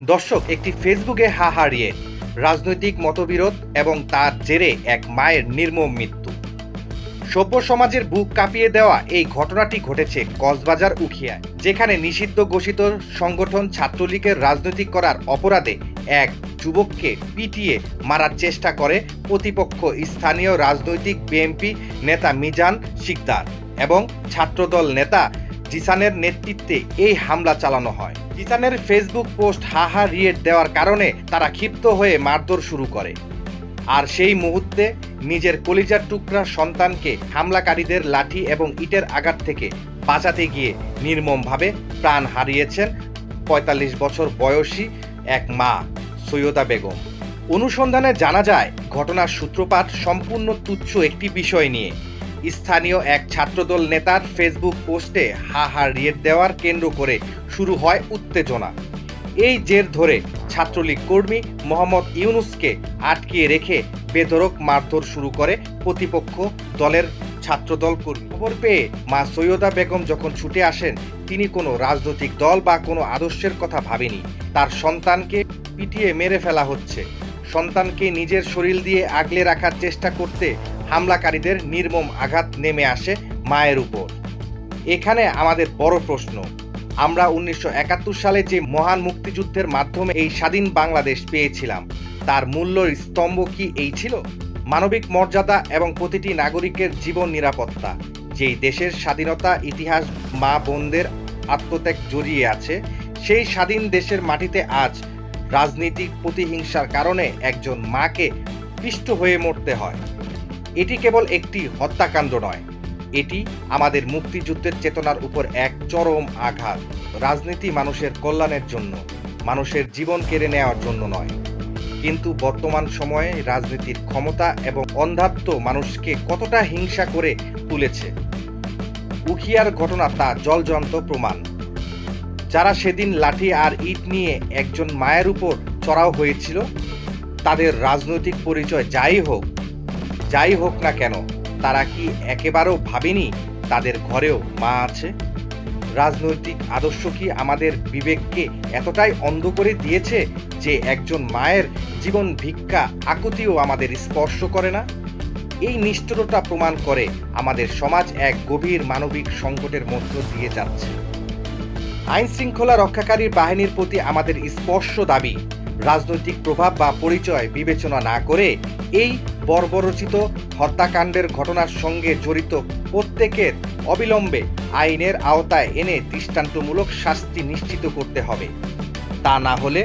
দর্শক, একটি ফেসবুকে হারিয়ে রাজনৈতিক মতবিরোধ এবং তার জেরে এক মায়ের নির্মম মৃত্যু। সভ্য সমাজের বুক কাঁপিয়ে দেওয়া এই ঘটনাটি ঘটেছে কক্সবাজার উখিয়ায়, যেখানে নিষিদ্ধ ঘোষিত সংগঠন ছাত্রলীগের রাজনৈতিক করার অপরাধে এক যুবককে পিটিয়ে মারার চেষ্টা করে প্রতিপক্ষ স্থানীয় রাজনৈতিক বিএনপি নেতা মিজান শিকদার এবং ছাত্রদল নেতা জিসানের নেতৃত্বে এই হামলা চালানো হয়। জিসানের ফেসবুক পোস্ট রিয়েট দেওয়ার কারণে তারা ক্ষিপ্ত হয়ে মারধর শুরু করে, আর সেই মুহূর্তে নিজের কলিজার টুকরা সন্তানকে হামলাকারীদের লাঠি এবং ইটের আঘাত থেকে বাঁচাতে গিয়ে নির্মমভাবে প্রাণ হারিয়েছেন ৪৫ বছর বয়সী এক মা সৈয়দা বেগম। অনুসন্ধানে জানা যায়, ঘটনার সূত্রপাত সম্পূর্ণ তুচ্ছ একটি বিষয় নিয়ে। স্থানীয় এক ছাত্রদল নেতার ফেসবুক পোস্টে রিয়েট দেওয়ার কেন্দ্র করে শুরু হয় উত্তেজনা। এই জের ধরে ছাত্রলীগ কর্মী মোহাম্মদ ইউনুসকে আটকিয়ে রেখে বেধড়ক মারধর শুরু করে প্রতিপক্ষ দলের ছাত্রদল কর্মী। খবর পেয়ে মা সৈয়দা বেগম যখন ছুটে আসেন, তিনি কোনো রাজনৈতিক দল বা কোনো আদর্শের কথা ভাবেনি। তার সন্তানকে পিটিয়ে মেরে ফেলা হচ্ছে। সন্তানকে নিজের শরীর দিয়ে আগলে রাখার চেষ্টা করতে হামলাকারীদের নির্মম আঘাত নেমে আসে মায়ের উপর। এখানে আমাদের বড় প্রশ্ন, আমরা ১৯৭১ সালে যে মহান মুক্তিযুদ্ধের মাধ্যমে এই স্বাধীন বাংলাদেশ পেয়েছিলাম, তার মূল্যর স্তম্ভ কি এই ছিল? মানবিক মর্যাদা এবং প্রতিটি নাগরিকের জীবন নিরাপত্তা। যেই দেশের স্বাধীনতা ইতিহাস মা বোনদের আত্মত্যাগ জড়িয়ে আছে, সেই স্বাধীন দেশের মাটিতে আজ রাজনৈতিক প্রতিহিংসার কারণে একজন মাকে পিষ্ট হয়ে মরতে হয়। এটি কেবল একটি হত্যাকাণ্ড নয়, এটি আমাদের মুক্তিযুদ্ধের চেতনার উপর এক চরম আঘাত। রাজনীতি মানুষের কল্যাণের জন্য, মানুষের জীবন কেড়ে নেওয়ার জন্য নয়। কিন্তু বর্তমান সময়ে রাজনীতির ক্ষমতা এবং অন্ধাত্ব মানুষকে কতটা হিংসা করে তুলেছে, উখিয়ার ঘটনা তা জলজ্যান্ত প্রমাণ। যারা সেদিন লাঠি আর ইট নিয়ে একজন মায়ের উপর চড়াও হয়েছিল, তাদের রাজনৈতিক পরিচয় যাই হোক না কেন, তারা কি একেবারেও ভাবেনি তাদের ঘরেও মা আছে? রাজনৈতিক আদর্শ কি আমাদের বিবেককে এতটাই অন্ধ করে দিয়েছে যে একজন মায়ের জীবন ভিক্ষা আকুতিও আমাদের স্পর্শ করে না? এই নিষ্ঠুরতা প্রমাণ করে আমাদের সমাজ এক গভীর মানবিক সংকটের মধ্য দিয়ে যাচ্ছে। আইন শৃঙ্খলা রক্ষাকারী বাহিনীর প্রতি আমাদের স্পষ্ট দাবি, রাজনৈতিক প্রভাব বা পরিচয় বিবেচনা না করে এই বর্বরচিত হত্যাকাণ্ডের ঘটনার সঙ্গে জড়িত প্রত্যেকের অবিলম্বে আইনের আওতায় এনে দৃষ্টান্তমূলক শাস্তি নিশ্চিত করতে হবে। তা না হলে